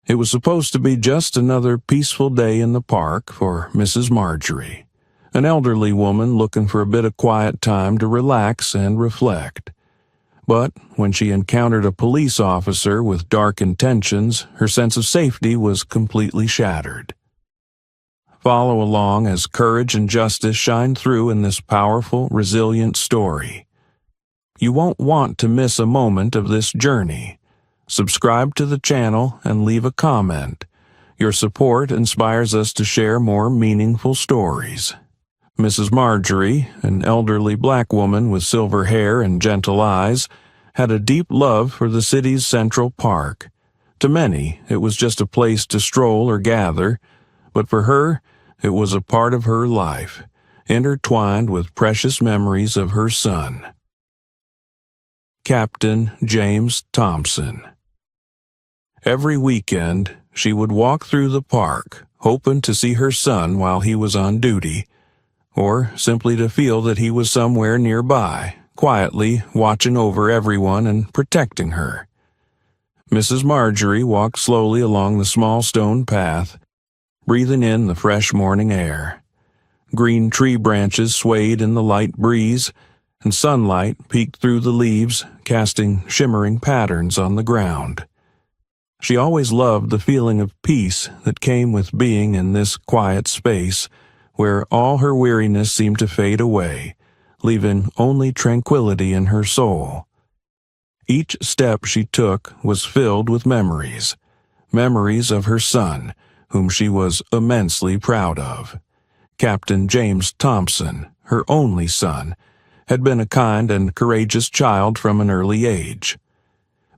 It was supposed to be just another peaceful day in the park for Mrs. Marjorie, an elderly woman looking for a bit of quiet time to relax and reflect. But when she encountered a police officer with dark intentions, her sense of safety was completely shattered. Follow along as courage and justice shine through in this powerful, resilient story. You won't want to miss a moment of this journey. Subscribe to the channel and leave a comment. Your support inspires us to share more meaningful stories. Mrs. Marjorie, an elderly black woman with silver hair and gentle eyes, had a deep love for the city's Central Park. To many, it was just a place to stroll or gather, but for her, it was a part of her life, intertwined with precious memories of her son. Captain James Thompson. Every weekend, she would walk through the park, hoping to see her son while he was on duty, or simply to feel that he was somewhere nearby, quietly watching over everyone and protecting her. Mrs. Marjorie walked slowly along the small stone path, breathing in the fresh morning air. Green tree branches swayed in the light breeze, and sunlight peeked through the leaves, casting shimmering patterns on the ground. She always loved the feeling of peace that came with being in this quiet space, where all her weariness seemed to fade away, leaving only tranquility in her soul. Each step she took was filled with memories of her son, whom she was immensely proud of. Captain James Thompson, her only son, had been a kind and courageous child from an early age.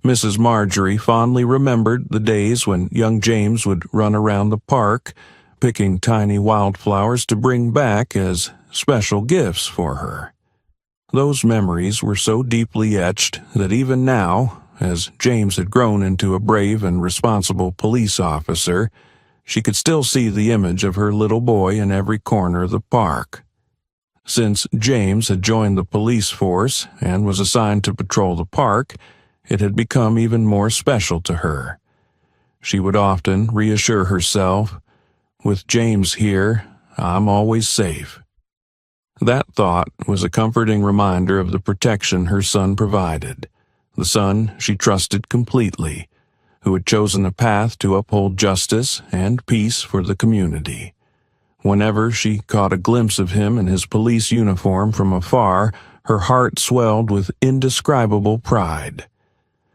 Mrs. Marjorie fondly remembered the days when young James would run around the park, picking tiny wildflowers to bring back as special gifts for her. Those memories were so deeply etched that even now, as James had grown into a brave and responsible police officer, she could still see the image of her little boy in every corner of the park. Since James had joined the police force and was assigned to patrol the park, it had become even more special to her. She would often reassure herself, "With James here, I'm always safe." That thought was a comforting reminder of the protection her son provided, the son she trusted completely, who had chosen a path to uphold justice and peace for the community. Whenever she caught a glimpse of him in his police uniform from afar, her heart swelled with indescribable pride.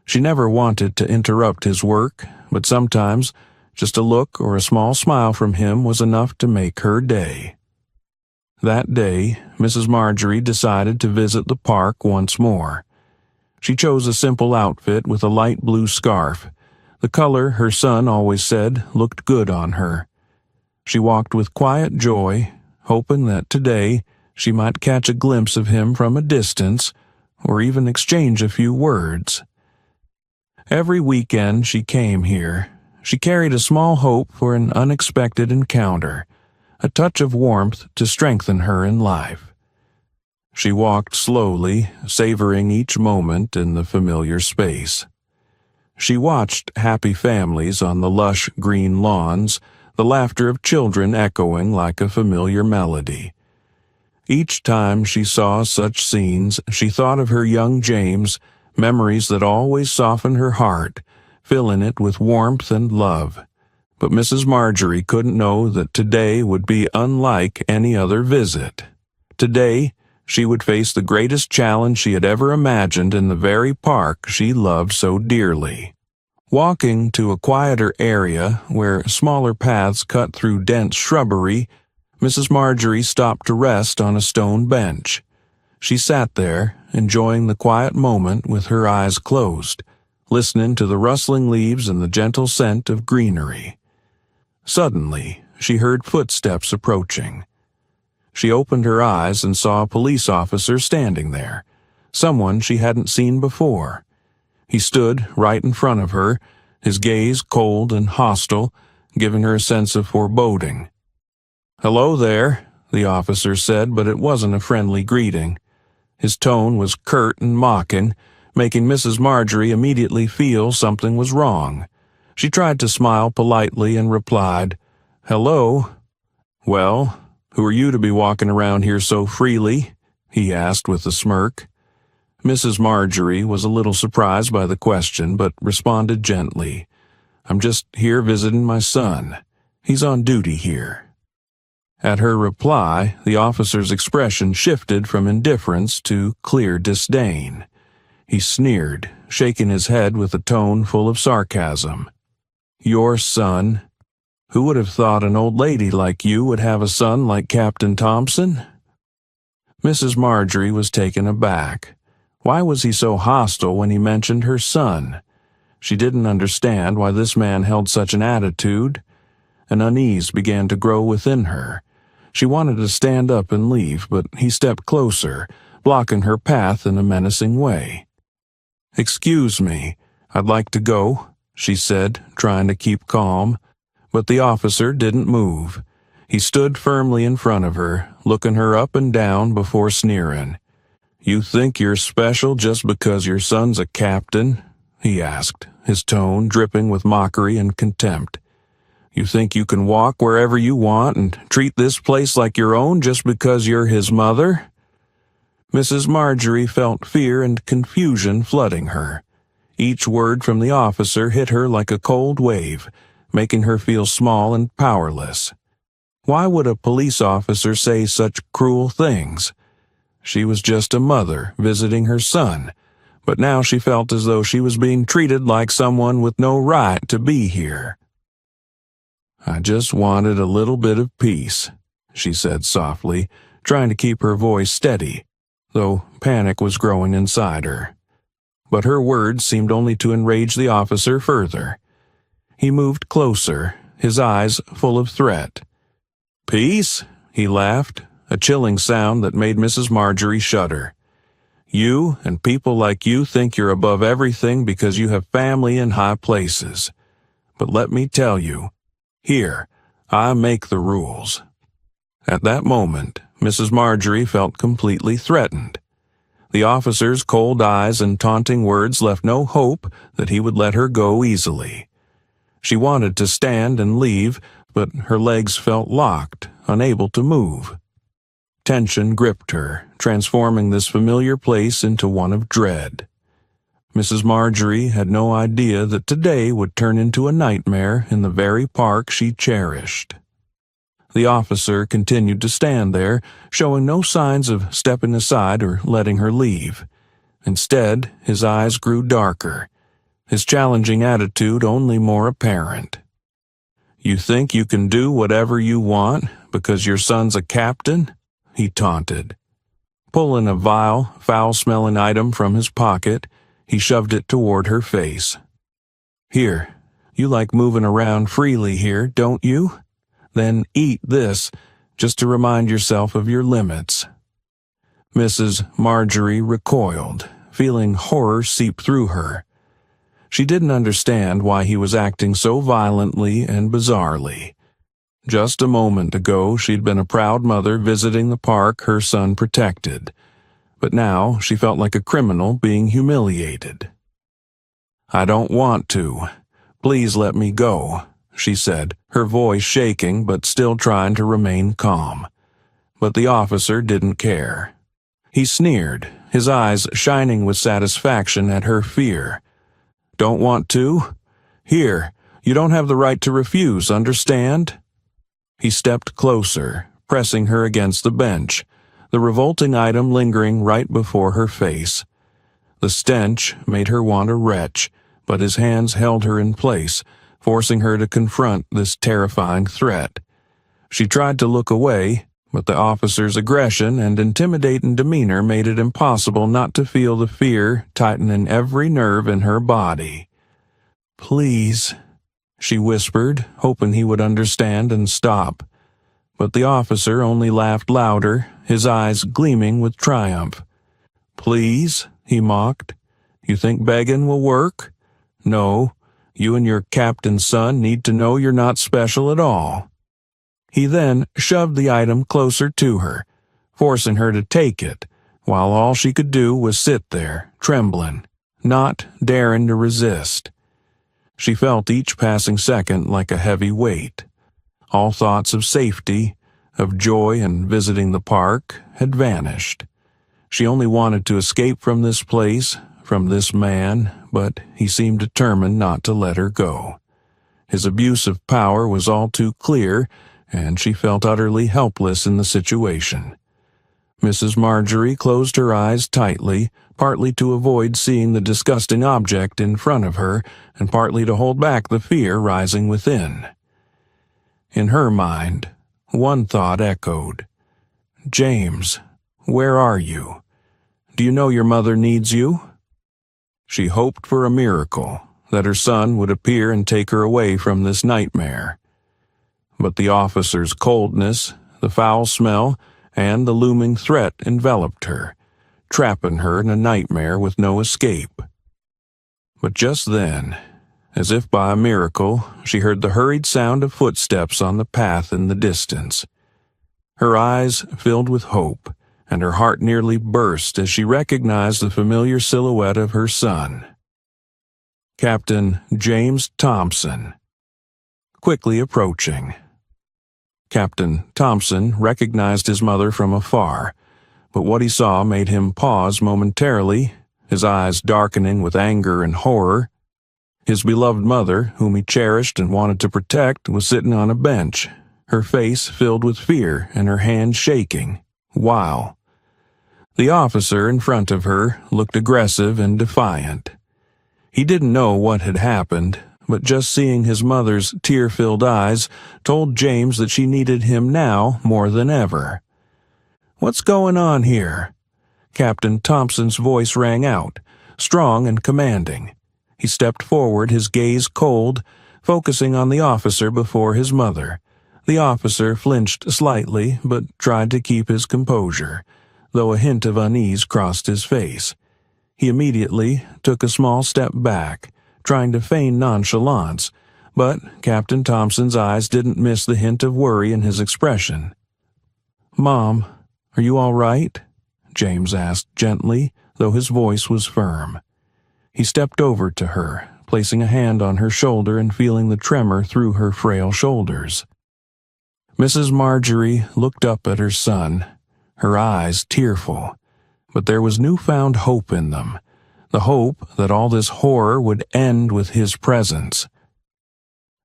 She never wanted to interrupt his work, but sometimes just a look or a small smile from him was enough to make her day. That day, Mrs. Marjorie decided to visit the park once more. She chose a simple outfit with a light blue scarf, the color her son always said looked good on her. She walked with quiet joy, hoping that today she might catch a glimpse of him from a distance, or even exchange a few words. Every weekend she came here, she carried a small hope for an unexpected encounter, a touch of warmth to strengthen her in life. She walked slowly, savoring each moment in the familiar space. She watched happy families on the lush green lawns, the laughter of children echoing like a familiar melody. Each time she saw such scenes, she thought of her young James, memories that always softened her heart, filling it with warmth and love. But Mrs. Marjorie couldn't know that today would be unlike any other visit. Today, she would face the greatest challenge she had ever imagined in the very park she loved so dearly. Walking to a quieter area where smaller paths cut through dense shrubbery, Mrs. Marjorie stopped to rest on a stone bench. She sat there, enjoying the quiet moment with her eyes closed, listening to the rustling leaves and the gentle scent of greenery. Suddenly, she heard footsteps approaching. She opened her eyes and saw a police officer standing there, someone she hadn't seen before. He stood right in front of her, his gaze cold and hostile, giving her a sense of foreboding. "Hello there," the officer said, but it wasn't a friendly greeting. His tone was curt and mocking, making Mrs. Marjorie immediately feel something was wrong. She tried to smile politely and replied, "Hello." "Well, who are you to be walking around here so freely?" he asked with a smirk. Mrs. Marjorie was a little surprised by the question, but responded gently, "I'm just here visiting my son. He's on duty here." At her reply, the officer's expression shifted from indifference to clear disdain. He sneered, shaking his head with a tone full of sarcasm. "Your son? Who would have thought an old lady like you would have a son like Captain Thompson?" Mrs. Marjorie was taken aback. Why was he so hostile when he mentioned her son? She didn't understand why this man held such an attitude. An unease began to grow within her. She wanted to stand up and leave, but he stepped closer, blocking her path in a menacing way. "Excuse me, I'd like to go," she said, trying to keep calm. But the officer didn't move. He stood firmly in front of her, looking her up and down before sneering. "You think you're special just because your son's a captain?" he asked, his tone dripping with mockery and contempt. "You think you can walk wherever you want and treat this place like your own just because you're his mother?" Mrs. Marjorie felt fear and confusion flooding her. Each word from the officer hit her like a cold wave, making her feel small and powerless. Why would a police officer say such cruel things? She was just a mother visiting her son, but now she felt as though she was being treated like someone with no right to be here. "I just wanted a little bit of peace," she said softly, trying to keep her voice steady, though panic was growing inside her. But her words seemed only to enrage the officer further. He moved closer, his eyes full of threat. "Peace?" he laughed, a chilling sound that made Mrs. Marjorie shudder. "You and people like you think you're above everything because you have family in high places. But let me tell you, here, I make the rules." At that moment, Mrs. Marjorie felt completely threatened. The officer's cold eyes and taunting words left no hope that he would let her go easily. She wanted to stand and leave, but her legs felt locked, unable to move. Tension gripped her, transforming this familiar place into one of dread. Mrs. Marjorie had no idea that today would turn into a nightmare in the very park she cherished. The officer continued to stand there, showing no signs of stepping aside or letting her leave. Instead, his eyes grew darker, his challenging attitude only more apparent. "You think you can do whatever you want because your son's a captain?" he taunted. Pulling a vile, foul-smelling item from his pocket, he shoved it toward her face. "Here, you like moving around freely here, don't you? Then eat this, just to remind yourself of your limits." Mrs. Marjorie recoiled, feeling horror seep through her. She didn't understand why he was acting so violently and bizarrely. Just a moment ago, she'd been a proud mother visiting the park her son protected. But now she felt like a criminal being humiliated. "I don't want to. Please let me go," she said, her voice shaking but still trying to remain calm. But the officer didn't care. He sneered, his eyes shining with satisfaction at her fear. "Don't want to? Here, you don't have the right to refuse, understand?" He stepped closer, pressing her against the bench, the revolting item lingering right before her face. The stench made her want to retch, but his hands held her in place, forcing her to confront this terrifying threat. She tried to look away, but the officer's aggression and intimidating demeanor made it impossible not to feel the fear tightening every nerve in her body. "Please," she whispered, hoping he would understand and stop. But the officer only laughed louder, his eyes gleaming with triumph. "Please?" he mocked. "You think begging will work? No, you and your captain's son need to know you're not special at all." He then shoved the item closer to her, forcing her to take it, while all she could do was sit there, trembling, not daring to resist. She felt each passing second like a heavy weight. All thoughts of safety, of joy in visiting the park, had vanished. She only wanted to escape from this place, from this man, but he seemed determined not to let her go. His abuse of power was all too clear, and she felt utterly helpless in the situation. Mrs. Marjorie closed her eyes tightly, partly to avoid seeing the disgusting object in front of her, and partly to hold back the fear rising within. In her mind, one thought echoed. "James, where are you? Do you know your mother needs you?" She hoped for a miracle, that her son would appear and take her away from this nightmare. But the officer's coldness, the foul smell, and the looming threat enveloped her, trapping her in a nightmare with no escape. But just then, as if by a miracle, she heard the hurried sound of footsteps on the path in the distance. Her eyes filled with hope, and her heart nearly burst as she recognized the familiar silhouette of her son. Captain James Thompson, quickly approaching. Captain Thompson recognized his mother from afar, but what he saw made him pause momentarily, his eyes darkening with anger and horror. His beloved mother, whom he cherished and wanted to protect, was sitting on a bench, her face filled with fear and her hands shaking, while the officer in front of her looked aggressive and defiant. He didn't know what had happened, but just seeing his mother's tear-filled eyes told James that she needed him now more than ever. "What's going on here?" Captain Thompson's voice rang out, strong and commanding. He stepped forward, his gaze cold, focusing on the officer before his mother. The officer flinched slightly, but tried to keep his composure, though a hint of unease crossed his face. He immediately took a small step back, trying to feign nonchalance, but Captain Thompson's eyes didn't miss the hint of worry in his expression. "Mom, are you all right?" James asked gently, though his voice was firm. He stepped over to her, placing a hand on her shoulder and feeling the tremor through her frail shoulders. Mrs. Marjorie looked up at her son, her eyes tearful, but there was newfound hope in them, the hope that all this horror would end with his presence.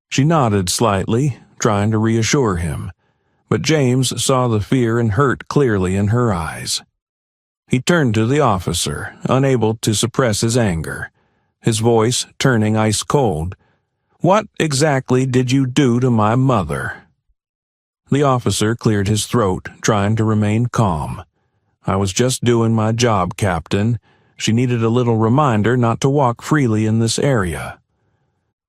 She nodded slightly, trying to reassure him, but James saw the fear and hurt clearly in her eyes. He turned to the officer, unable to suppress his anger, his voice turning ice cold. "What exactly did you do to my mother?" The officer cleared his throat, trying to remain calm. "I was just doing my job, Captain. She needed a little reminder not to walk freely in this area."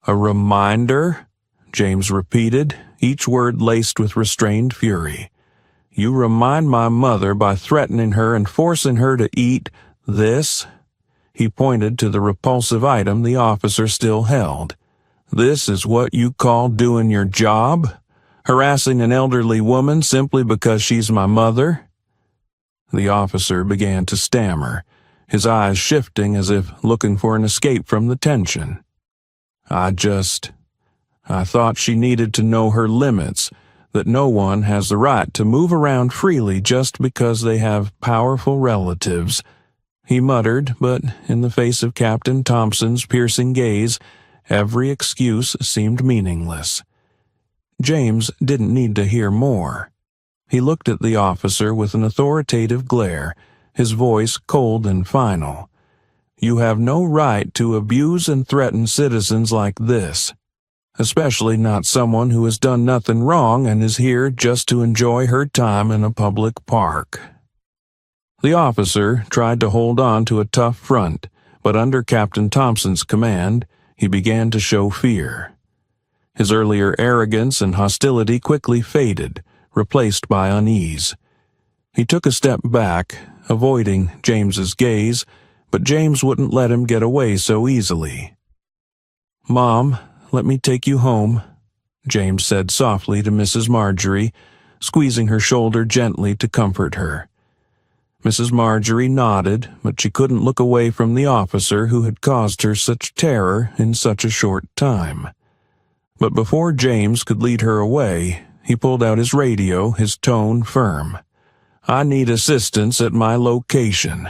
"A reminder?" James repeated, each word laced with restrained fury. "You remind my mother by threatening her and forcing her to eat this?" He pointed to the repulsive item the officer still held. "This is what you call doing your job? Harassing an elderly woman simply because she's my mother?" The officer began to stammer, his eyes shifting as if looking for an escape from the tension. I thought she needed to know her limits, that no one has the right to move around freely just because they have powerful relatives," he muttered, but in the face of Captain Thompson's piercing gaze, every excuse seemed meaningless. James didn't need to hear more. He looked at the officer with an authoritative glare, his voice cold and final. "You have no right to abuse and threaten citizens like this, especially not someone who has done nothing wrong and is here just to enjoy her time in a public park." The officer tried to hold on to a tough front, but under Captain Thompson's command, he began to show fear. His earlier arrogance and hostility quickly faded, replaced by unease. He took a step back, avoiding James's gaze, but James wouldn't let him get away so easily. "Mom, let me take you home," James said softly to Mrs. Marjorie, squeezing her shoulder gently to comfort her. Mrs. Marjorie nodded, but she couldn't look away from the officer who had caused her such terror in such a short time. But before James could lead her away, he pulled out his radio, his tone firm. "I need assistance at my location.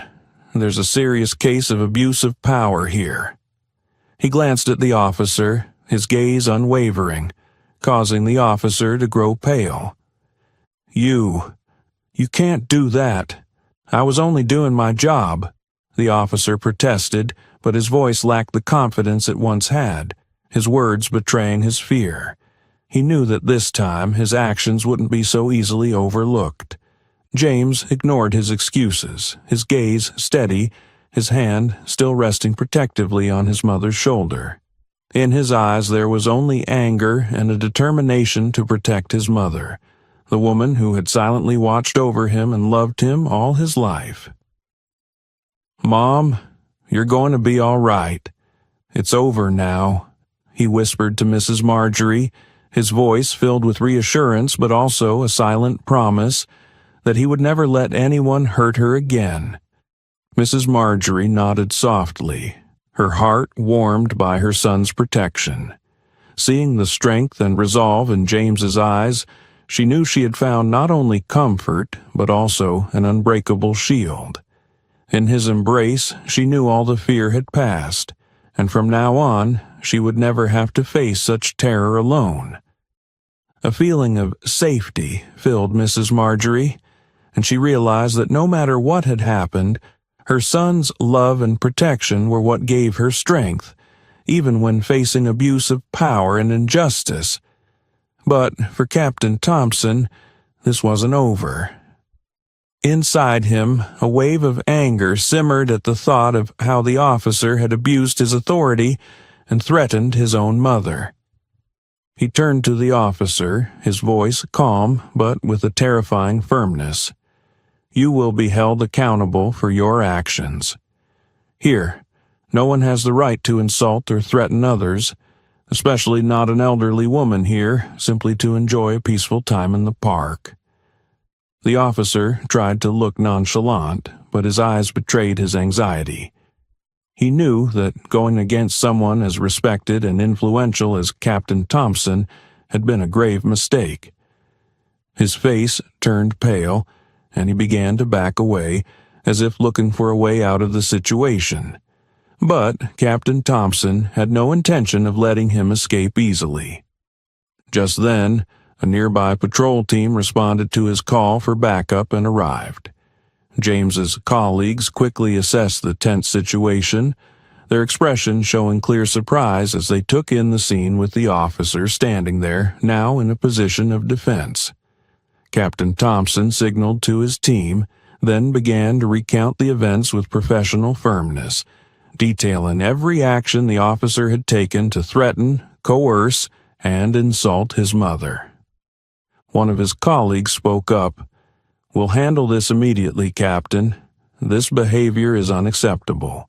There's a serious case of abuse of power here." He glanced at the officer, his gaze unwavering, causing the officer to grow pale. You can't do that. I was only doing my job," the officer protested, but his voice lacked the confidence it once had, his words betraying his fear. He knew that this time his actions wouldn't be so easily overlooked. James ignored his excuses, his gaze steady, his hand still resting protectively on his mother's shoulder. In his eyes there was only anger and a determination to protect his mother, the woman who had silently watched over him and loved him all his life. "Mom, you're going to be all right. It's over now," he whispered to Mrs. Marjorie, his voice filled with reassurance but also a silent promise that he would never let anyone hurt her again. Mrs. Marjorie nodded softly, her heart warmed by her son's protection. Seeing the strength and resolve in James's eyes, she knew she had found not only comfort, but also an unbreakable shield. In his embrace, she knew all the fear had passed, and from now on, she would never have to face such terror alone. A feeling of safety filled Mrs. Marjorie, and she realized that no matter what had happened, her son's love and protection were what gave her strength, even when facing abuse of power and injustice. But for Captain Thompson, this wasn't over. Inside him, a wave of anger simmered at the thought of how the officer had abused his authority and threatened his own mother. He turned to the officer, his voice calm but with a terrifying firmness. "You will be held accountable for your actions. Here, no one has the right to insult or threaten others, especially not an elderly woman here, simply to enjoy a peaceful time in the park." The officer tried to look nonchalant, but his eyes betrayed his anxiety. He knew that going against someone as respected and influential as Captain Thompson had been a grave mistake. His face turned pale, and he began to back away, as if looking for a way out of the situation. But Captain Thompson had no intention of letting him escape easily. Just then, a nearby patrol team responded to his call for backup and arrived. James's colleagues quickly assessed the tense situation, their expression showing clear surprise as they took in the scene with the officer standing there, now in a position of defense. Captain Thompson signaled to his team, then began to recount the events with professional firmness, detailing every action the officer had taken to threaten, coerce, and insult his mother. One of his colleagues spoke up. "We'll handle this immediately, Captain. This behavior is unacceptable."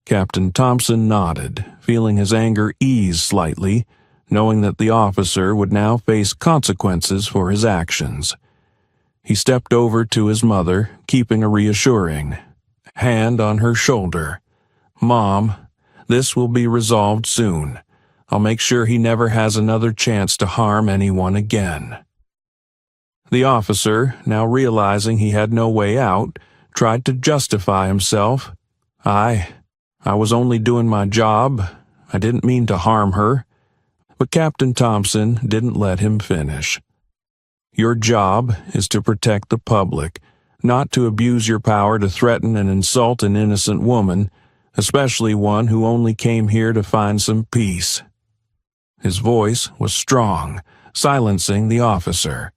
Captain Thompson nodded, feeling his anger ease slightly, knowing that the officer would now face consequences for his actions. He stepped over to his mother, keeping a reassuring hand on her shoulder. "Mom, this will be resolved soon. I'll make sure he never has another chance to harm anyone again." The officer, now realizing he had no way out, tried to justify himself. I was only doing my job. I didn't mean to harm her." But Captain Thompson didn't let him finish. "Your job is to protect the public, not to abuse your power to threaten and insult an innocent woman, especially one who only came here to find some peace." His voice was strong, silencing the officer.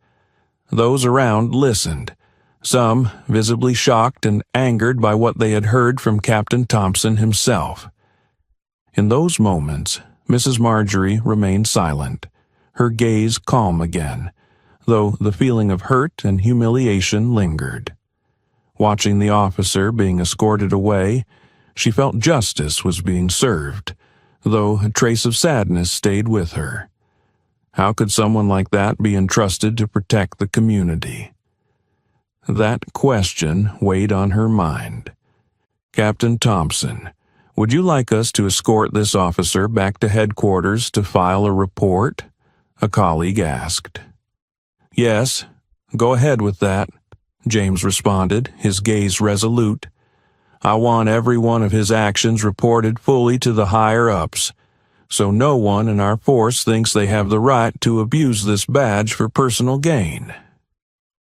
Those around listened, some visibly shocked and angered by what they had heard from Captain Thompson himself. In those moments, Mrs. Marjorie remained silent, her gaze calm again, though the feeling of hurt and humiliation lingered. Watching the officer being escorted away, she felt justice was being served, though a trace of sadness stayed with her. How could someone like that be entrusted to protect the community? That question weighed on her mind. "Captain Thompson, would you like us to escort this officer back to headquarters to file a report?" a colleague asked. "Yes, go ahead with that," James responded, his gaze resolute. "I want every one of his actions reported fully to the higher-ups, so no one in our force thinks they have the right to abuse this badge for personal gain."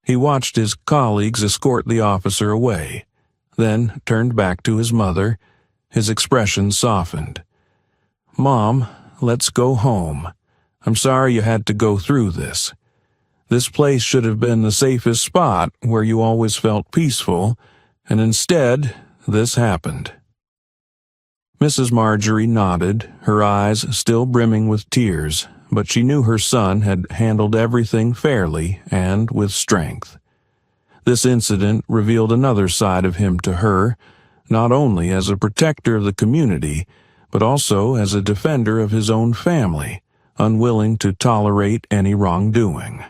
He watched his colleagues escort the officer away, then turned back to his mother. His expression softened. "Mom, let's go home. I'm sorry you had to go through this. This place should have been the safest spot where you always felt peaceful, and instead, this happened." Mrs. Marjorie nodded, her eyes still brimming with tears, but she knew her son had handled everything fairly and with strength. This incident revealed another side of him to her, not only as a protector of the community, but also as a defender of his own family, unwilling to tolerate any wrongdoing.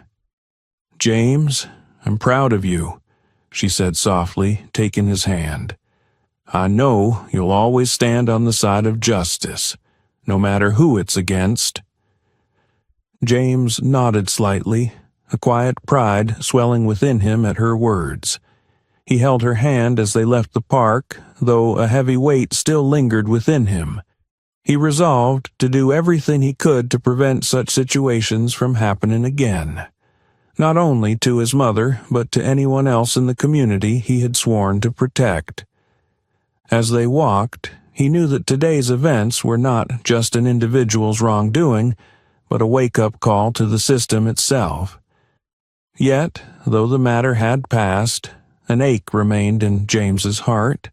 "James, I'm proud of you," she said softly, taking his hand. "I know you'll always stand on the side of justice, no matter who it's against." James nodded slightly, a quiet pride swelling within him at her words. He held her hand as they left the park, though a heavy weight still lingered within him. He resolved to do everything he could to prevent such situations from happening again, not only to his mother, but to anyone else in the community he had sworn to protect. As they walked, he knew that today's events were not just an individual's wrongdoing, but a wake-up call to the system itself. Yet, though the matter had passed, an ache remained in James's heart.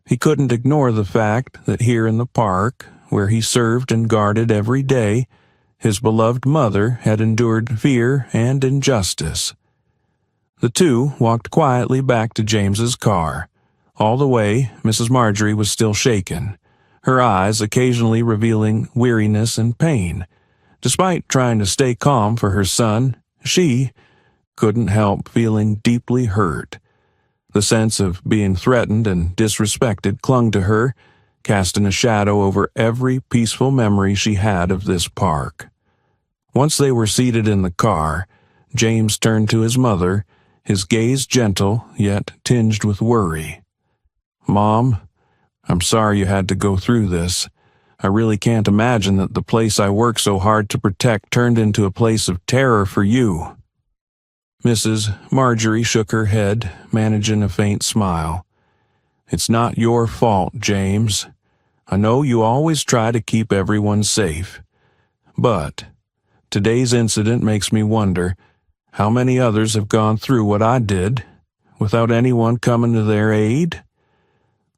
He couldn't ignore the fact that here in the park, where he served and guarded every day, his beloved mother had endured fear and injustice. The two walked quietly back to James's car. All the way, Mrs. Marjorie was still shaken, her eyes occasionally revealing weariness and pain. Despite trying to stay calm for her son, she couldn't help feeling deeply hurt. The sense of being threatened and disrespected clung to her, casting a shadow over every peaceful memory she had of this park. Once they were seated in the car, James turned to his mother, his gaze gentle yet tinged with worry. "Mom, I'm sorry you had to go through this. I really can't imagine that the place I work so hard to protect turned into a place of terror for you." Mrs. Marjorie shook her head, managing a faint smile. "It's not your fault, James. I know you always try to keep everyone safe. But today's incident makes me wonder how many others have gone through what I did without anyone coming to their aid?"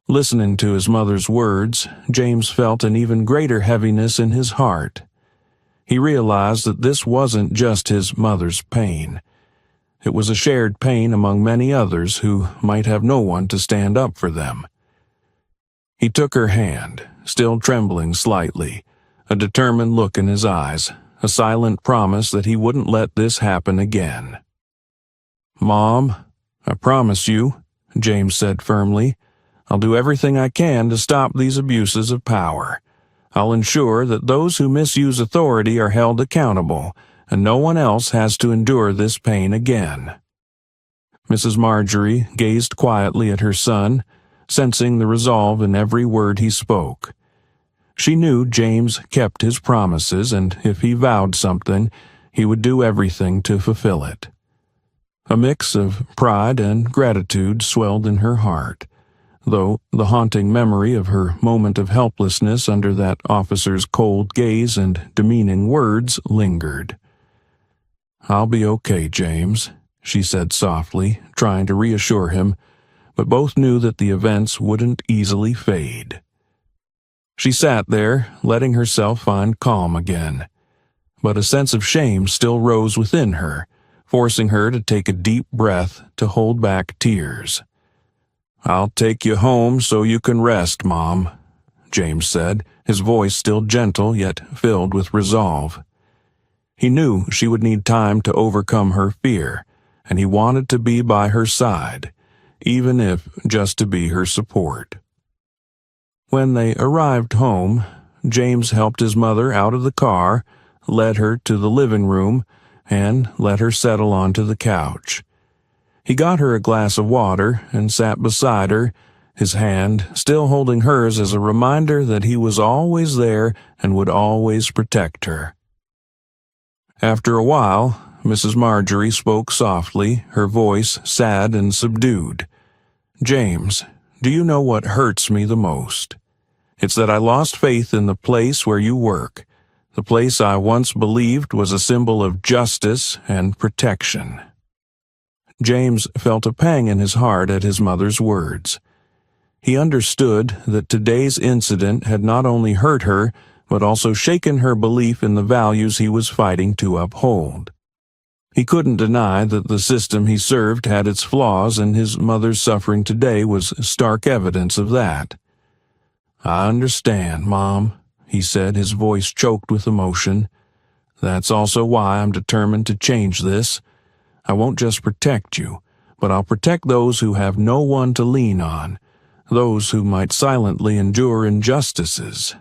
Listening to his mother's words, James felt an even greater heaviness in his heart. He realized that this wasn't just his mother's pain. It was a shared pain among many others who might have no one to stand up for them. He took her hand, still trembling slightly, a determined look in his eyes, a silent promise that he wouldn't let this happen again. "Mom, I promise you," James said firmly, "I'll do everything I can to stop these abuses of power. I'll ensure that those who misuse authority are held accountable, and no one else has to endure this pain again." Mrs. Marjorie gazed quietly at her son, sensing the resolve in every word he spoke. She knew James kept his promises, and if he vowed something, he would do everything to fulfill it. A mix of pride and gratitude swelled in her heart, though the haunting memory of her moment of helplessness under that officer's cold gaze and demeaning words lingered. "I'll be okay, James," she said softly, trying to reassure him, but both knew that the events wouldn't easily fade. She sat there, letting herself find calm again, but a sense of shame still rose within her, forcing her to take a deep breath to hold back tears. "I'll take you home so you can rest, Mom," James said, his voice still gentle yet filled with resolve. He knew she would need time to overcome her fear, and he wanted to be by her side, even if just to be her support. When they arrived home, James helped his mother out of the car, led her to the living room, and let her settle onto the couch. He got her a glass of water and sat beside her, his hand still holding hers as a reminder that he was always there and would always protect her. After a while, Mrs. Marjorie spoke softly, her voice sad and subdued. "James, do you know what hurts me the most? It's that I lost faith in the place where you work, the place I once believed was a symbol of justice and protection." James felt a pang in his heart at his mother's words. He understood that today's incident had not only hurt her, but also shaken her belief in the values he was fighting to uphold. He couldn't deny that the system he served had its flaws, and his mother's suffering today was stark evidence of that. "I understand, Mom," he said, his voice choked with emotion. "That's also why I'm determined to change this. I won't just protect you, but I'll protect those who have no one to lean on, those who might silently endure injustices."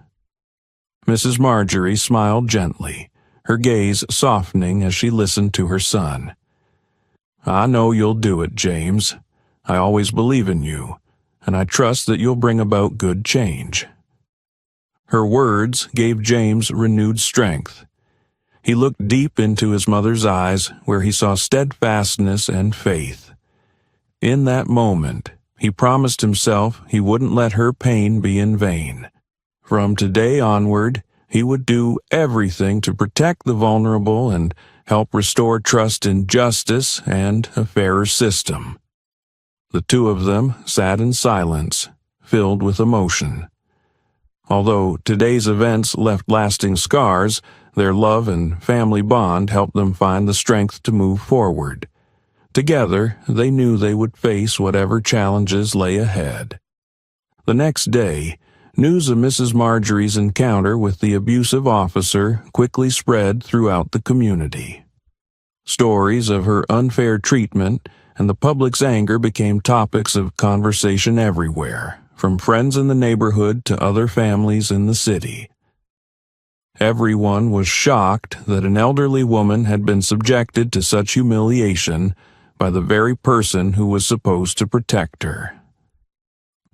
Mrs. Marjorie smiled gently, her gaze softening as she listened to her son. "I know you'll do it, James. I always believe in you, and I trust that you'll bring about good change." Her words gave James renewed strength. He looked deep into his mother's eyes, where he saw steadfastness and faith. In that moment, he promised himself he wouldn't let her pain be in vain. From today onward, he would do everything to protect the vulnerable and help restore trust in justice and a fairer system. The two of them sat in silence, filled with emotion. Although today's events left lasting scars, their love and family bond helped them find the strength to move forward. Together, they knew they would face whatever challenges lay ahead. The next day, news of Mrs. Marjorie's encounter with the abusive officer quickly spread throughout the community. Stories of her unfair treatment and the public's anger became topics of conversation everywhere, from friends in the neighborhood to other families in the city. Everyone was shocked that an elderly woman had been subjected to such humiliation by the very person who was supposed to protect her.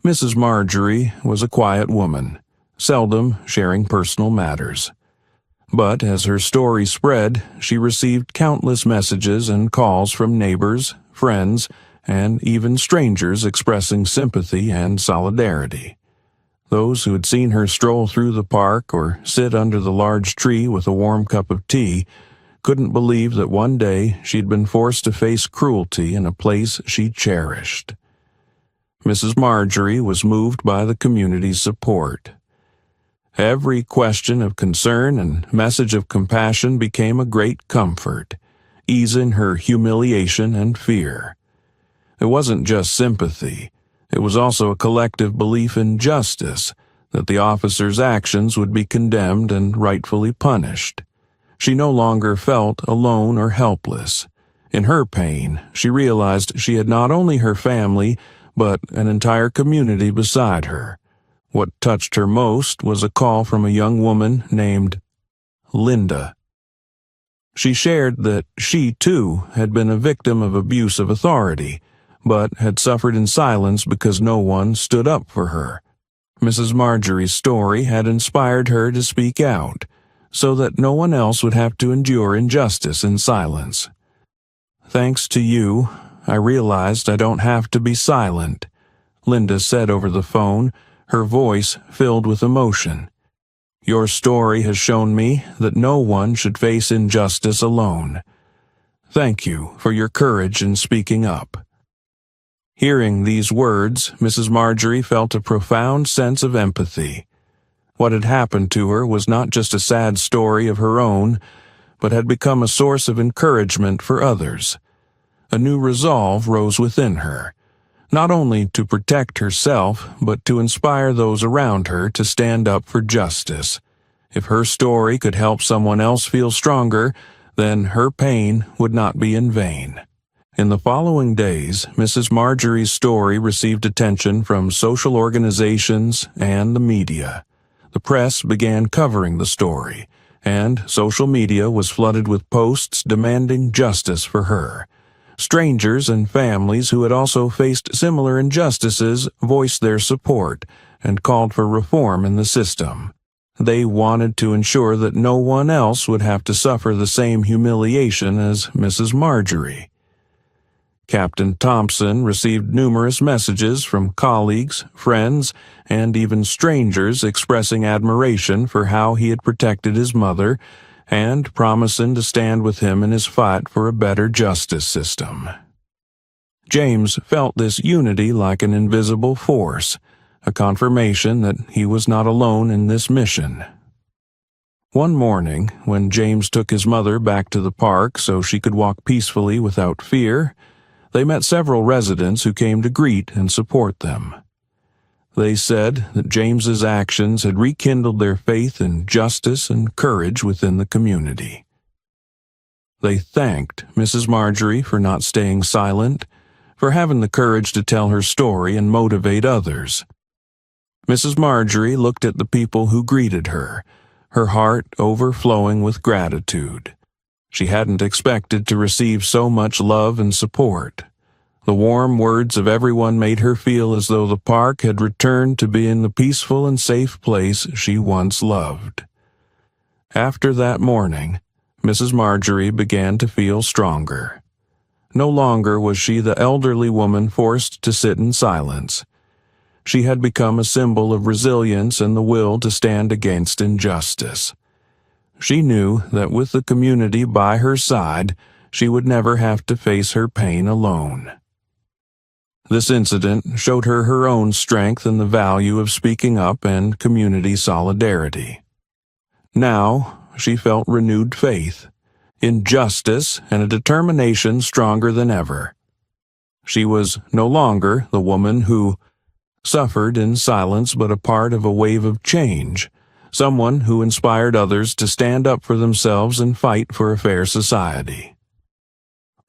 Mrs. Marjorie was a quiet woman, seldom sharing personal matters. But as her story spread, she received countless messages and calls from neighbors, friends, and even strangers expressing sympathy and solidarity. Those who had seen her stroll through the park or sit under the large tree with a warm cup of tea couldn't believe that one day she'd been forced to face cruelty in a place she cherished. Mrs. Marjorie was moved by the community's support. Every question of concern and message of compassion became a great comfort, easing her humiliation and fear. It wasn't just sympathy. It was also a collective belief in justice, that the officer's actions would be condemned and rightfully punished. She no longer felt alone or helpless. In her pain, she realized she had not only her family, but an entire community beside her. What touched her most was a call from a young woman named Linda. She shared that she, too, had been a victim of abuse of authority, but had suffered in silence because no one stood up for her. Mrs. Marjorie's story had inspired her to speak out, so that no one else would have to endure injustice in silence. "Thanks to you, I realized I don't have to be silent," Linda said over the phone, her voice filled with emotion. "Your story has shown me that no one should face injustice alone. Thank you for your courage in speaking up." Hearing these words, Mrs. Marjorie felt a profound sense of empathy. What had happened to her was not just a sad story of her own, but had become a source of encouragement for others. A new resolve rose within her, not only to protect herself, but to inspire those around her to stand up for justice. If her story could help someone else feel stronger, then her pain would not be in vain. In the following days, Mrs. Marjorie's story received attention from social organizations and the media. The press began covering the story, and social media was flooded with posts demanding justice for her. Strangers and families who had also faced similar injustices voiced their support and called for reform in the system. They wanted to ensure that no one else would have to suffer the same humiliation as Mrs. Marjorie. Captain Thompson received numerous messages from colleagues, friends, and even strangers expressing admiration for how he had protected his mother and promising to stand with him in his fight for a better justice system. James felt this unity like an invisible force, a confirmation that he was not alone in this mission. One morning, when James took his mother back to the park so she could walk peacefully without fear, they met several residents who came to greet and support them. They said that James's actions had rekindled their faith in justice and courage within the community. They thanked Mrs. Marjorie for not staying silent, for having the courage to tell her story and motivate others. Mrs. Marjorie looked at the people who greeted her, her heart overflowing with gratitude. She hadn't expected to receive so much love and support. The warm words of everyone made her feel as though the park had returned to being the peaceful and safe place she once loved. After that morning, Mrs. Marjorie began to feel stronger. No longer was she the elderly woman forced to sit in silence. She had become a symbol of resilience and the will to stand against injustice. She knew that with the community by her side, she would never have to face her pain alone. This incident showed her her own strength and the value of speaking up and community solidarity. Now, she felt renewed faith, in justice, and a determination stronger than ever. She was no longer the woman who suffered in silence but a part of a wave of change, someone who inspired others to stand up for themselves and fight for a fair society.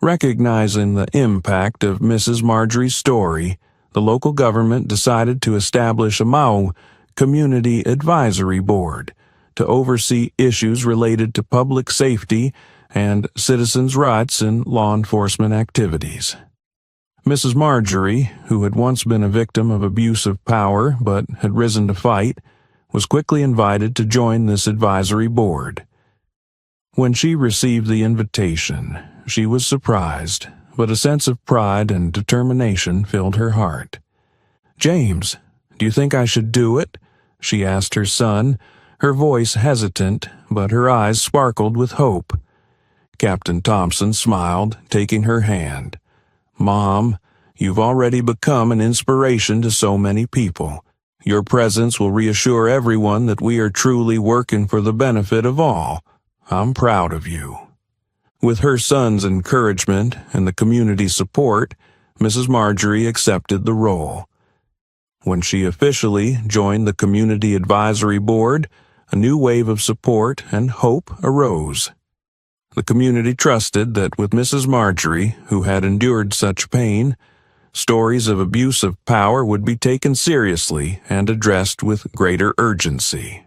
Recognizing the impact of Mrs. Marjorie's story, the local government decided to establish a Mau Community Advisory Board to oversee issues related to public safety and citizens' rights in law enforcement activities. Mrs. Marjorie, who had once been a victim of abuse of power but had risen to fight, was quickly invited to join this advisory board. When she received the invitation, she was surprised, but a sense of pride and determination filled her heart. "James, do you think I should do it?" she asked her son, her voice hesitant, but her eyes sparkled with hope. Captain Thompson smiled, taking her hand. "Mom, you've already become an inspiration to so many people. Your presence will reassure everyone that we are truly working for the benefit of all. I'm proud of you." With her son's encouragement and the community's support, Mrs. Marjorie accepted the role. When she officially joined the Community Advisory Board, a new wave of support and hope arose. The community trusted that with Mrs. Marjorie, who had endured such pain, stories of abuse of power would be taken seriously and addressed with greater urgency.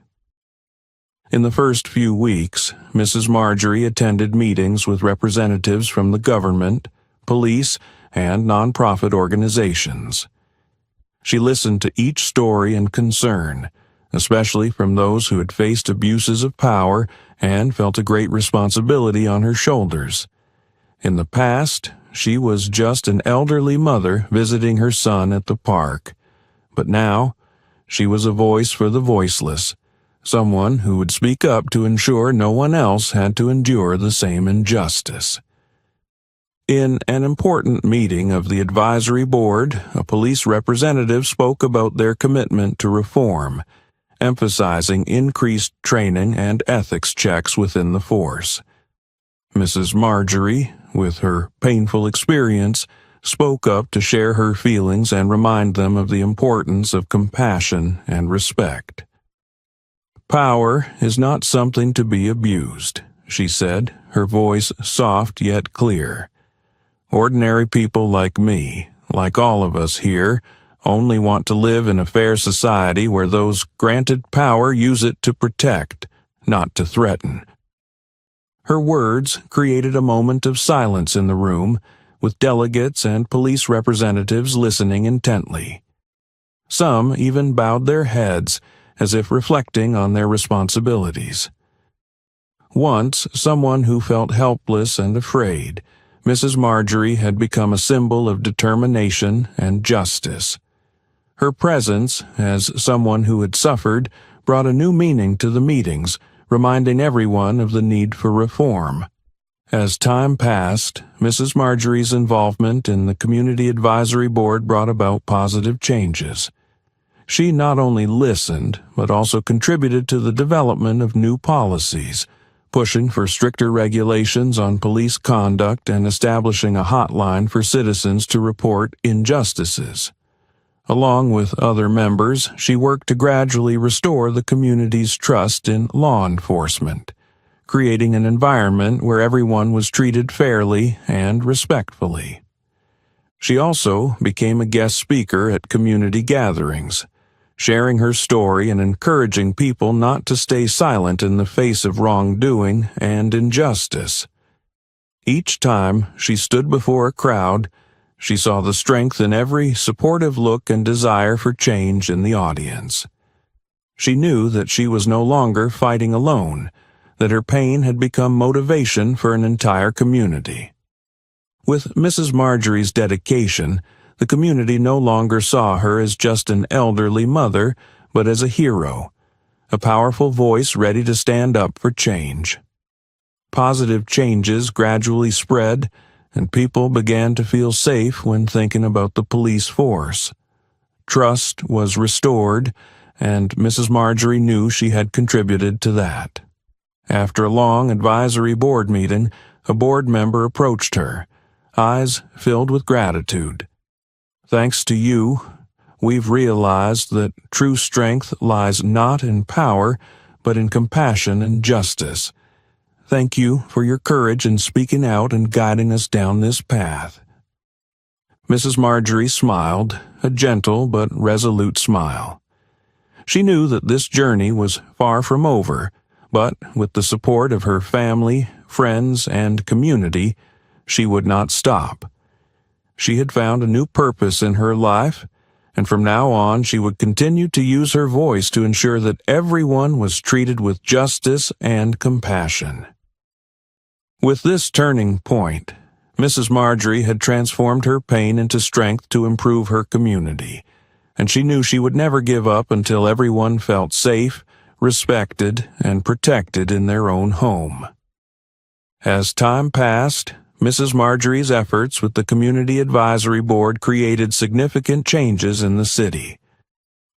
In the first few weeks, Mrs. Marjorie attended meetings with representatives from the government, police, and nonprofit organizations. She listened to each story and concern, especially from those who had faced abuses of power and felt a great responsibility on her shoulders. In the past, she was just an elderly mother visiting her son at the park, but now she was a voice for the voiceless, someone who would speak up to ensure no one else had to endure the same injustice. In an important meeting of the advisory board, a police representative spoke about their commitment to reform, emphasizing increased training and ethics checks within the force. Mrs. Marjorie, with her painful experience, spoke up to share her feelings and remind them of the importance of compassion and respect. "Power is not something to be abused," she said, her voice soft yet clear. Ordinary people like me, like all of us here, only want to live in a fair society where those granted power use it to protect, not to threaten." Her words created a moment of silence in the room, with delegates and police representatives listening intently. Some even bowed their heads, as if reflecting on their responsibilities. Once someone who felt helpless and afraid, Mrs. Marjorie had become a symbol of determination and justice. Her presence, as someone who had suffered, brought a new meaning to the meetings, reminding everyone of the need for reform. As time passed, Mrs. Marjorie's involvement in the Community Advisory Board brought about positive changes. She not only listened, but also contributed to the development of new policies, pushing for stricter regulations on police conduct and establishing a hotline for citizens to report injustices. Along with other members, she worked to gradually restore the community's trust in law enforcement, creating an environment where everyone was treated fairly and respectfully. She also became a guest speaker at community gatherings, sharing her story and encouraging people not to stay silent in the face of wrongdoing and injustice. Each time she stood before a crowd, she saw the strength in every supportive look and desire for change in the audience. She knew that she was no longer fighting alone, that her pain had become motivation for an entire community. With Mrs. Marjorie's dedication, the community no longer saw her as just an elderly mother, but as a hero, a powerful voice ready to stand up for change. Positive changes gradually spread, and people began to feel safe when thinking about the police force. Trust was restored, and Mrs. Marjorie knew she had contributed to that. After a long advisory board meeting, a board member approached her, eyes filled with gratitude. "Thanks to you, we've realized that true strength lies not in power, but in compassion and justice. Thank you for your courage in speaking out and guiding us down this path." Mrs. Marjorie smiled, a gentle but resolute smile. She knew that this journey was far from over, but with the support of her family, friends, and community, she would not stop. She had found a new purpose in her life, and from now on she would continue to use her voice to ensure that everyone was treated with justice and compassion. With this turning point, Mrs. Marjorie had transformed her pain into strength to improve her community, and she knew she would never give up until everyone felt safe, respected, and protected in their own home. As time passed, Mrs. Marjorie's efforts with the Community Advisory Board created significant changes in the city.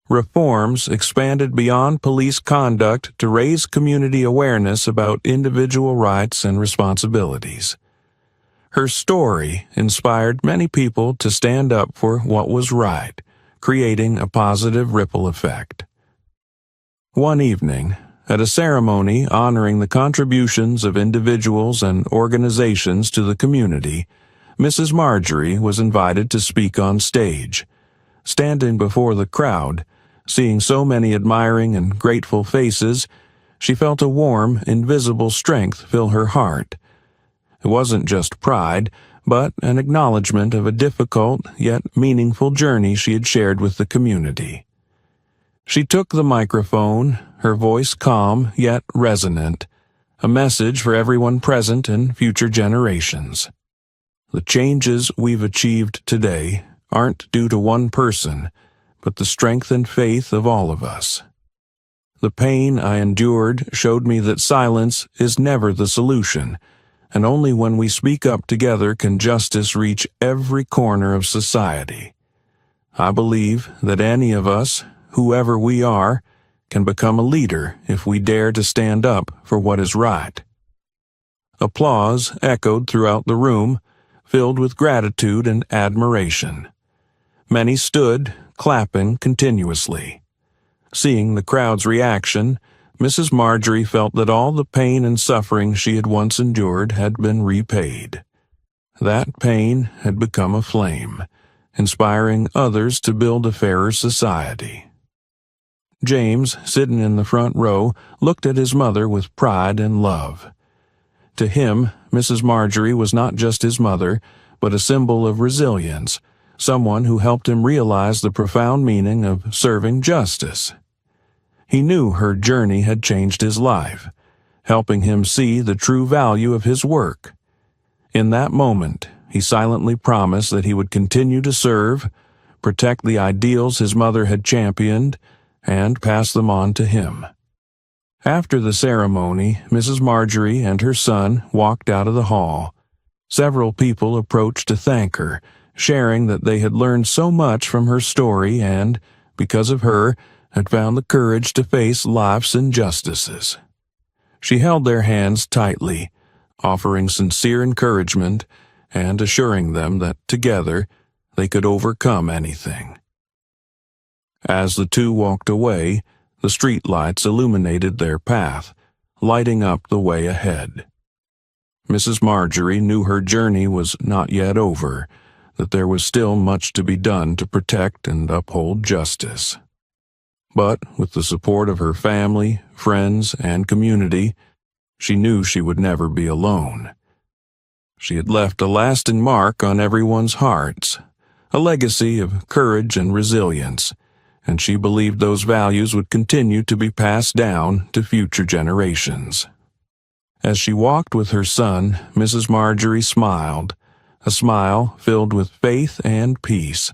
Reforms expanded beyond police conduct to raise community awareness about individual rights and responsibilities. Her story inspired many people to stand up for what was right, creating a positive ripple effect. One evening, at a ceremony honoring the contributions of individuals and organizations to the community, Mrs. Marjorie was invited to speak on stage. Standing before the crowd, seeing so many admiring and grateful faces, she felt a warm, invisible strength fill her heart. It wasn't just pride, but an acknowledgement of a difficult yet meaningful journey she had shared with the community. She took the microphone, her voice calm yet resonant, a message for everyone present and future generations. The changes we've achieved today aren't due to one person, but the strength and faith of all of us. The pain I endured showed me that silence is never the solution, and only when we speak up together can justice reach every corner of society. I believe that any of us, whoever we are, can become a leader if we dare to stand up for what is right. Applause echoed throughout the room, filled with gratitude and admiration. Many stood, clapping continuously. Seeing the crowd's reaction, Mrs. Marjorie felt that all the pain and suffering she had once endured had been repaid. That pain had become a flame, inspiring others to build a fairer society. James, sitting in the front row, looked at his mother with pride and love. To him, Mrs. Marjorie was not just his mother, but a symbol of resilience, someone who helped him realize the profound meaning of serving justice. He knew her journey had changed his life, helping him see the true value of his work. In that moment, he silently promised that he would continue to serve, protect the ideals his mother had championed, and pass them on to him. After the ceremony, Mrs. Marjorie and her son walked out of the hall. Several people approached to thank her, sharing that they had learned so much from her story and, because of her, had found the courage to face life's injustices. She held their hands tightly, offering sincere encouragement and assuring them that together they could overcome anything. As the two walked away, the street lights illuminated their path, lighting up the way ahead. Mrs. Marjorie knew her journey was not yet over, that there was still much to be done to protect and uphold justice. But with the support of her family, friends, and community, she knew she would never be alone. She had left a lasting mark on everyone's hearts, a legacy of courage and resilience, and she believed those values would continue to be passed down to future generations. As she walked with her son, Mrs. Marjorie smiled, a smile filled with faith and peace.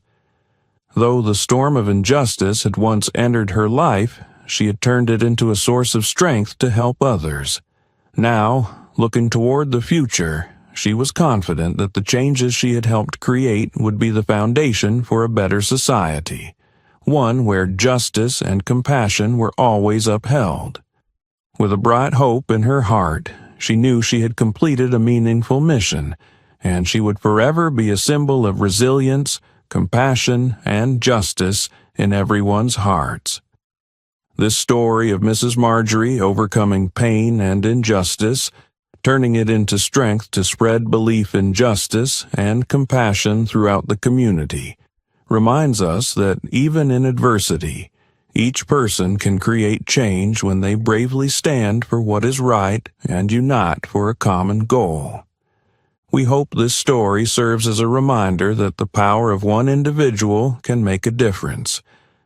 Though the storm of injustice had once entered her life, she had turned it into a source of strength to help others. Now, looking toward the future, she was confident that the changes she had helped create would be the foundation for a better society, one where justice and compassion were always upheld. With a bright hope in her heart, she knew she had completed a meaningful mission, and she would forever be a symbol of resilience, compassion, and justice in everyone's hearts. This story of Mrs. Marjorie overcoming pain and injustice, turning it into strength to spread belief in justice and compassion throughout the community, reminds us that even in adversity, each person can create change when they bravely stand for what is right and unite for a common goal. We hope this story serves as a reminder that the power of one individual can make a difference,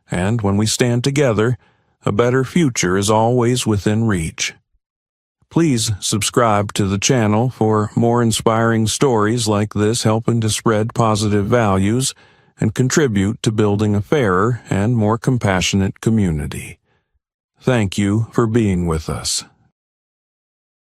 and when we stand together, a better future is always within reach. Please subscribe to the channel for more inspiring stories like this, helping to spread positive values and contribute to building a fairer and more compassionate community. Thank you for being with us.